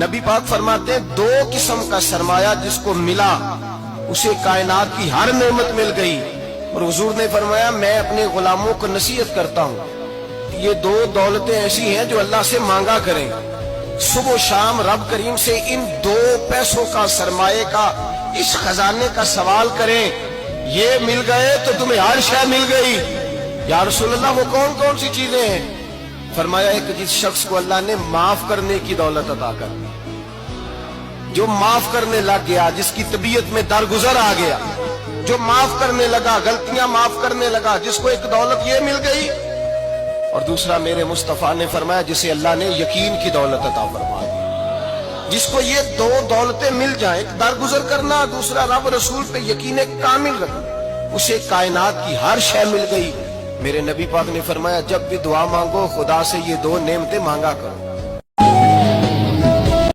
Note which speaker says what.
Speaker 1: نبی پاک فرماتے ہیں دو قسم کا سرمایہ جس کو ملا اسے کائنات کی ہر نعمت مل گئی. اور حضور نے فرمایا میں اپنے غلاموں کو نصیحت کرتا ہوں یہ دو دولتیں ایسی ہیں جو اللہ سے مانگا کریں. صبح و شام رب کریم سے ان دو پیسوں کا سرمایہ کا اس خزانے کا سوال کریں. یہ مل گئے تو تمہیں ہر شے مل گئی. یا رسول اللہ وہ کون کون سی چیزیں ہیں؟ فرمایا ایک جس شخص کو اللہ نے معاف کرنے کی دولت عطا کر دی, جو معاف کرنے لگ گیا, جس کی طبیعت میں درگزر آ گیا, جو معاف کرنے لگا, غلطیاں معاف کرنے لگا, جس کو ایک دولت یہ مل گئی. اور دوسرا میرے مصطفیٰ نے فرمایا جسے اللہ نے یقین کی دولت عطا فرما دی. جس کو یہ دو دولتیں مل جائیں, ایک درگزر کرنا, دوسرا رب رسول پہ یقین کامل رکھنا, اسے کائنات کی ہر شے مل گئی. میرے نبی پاک نے فرمایا جب بھی دعا مانگو خدا سے یہ دو نعمتیں مانگا کرو.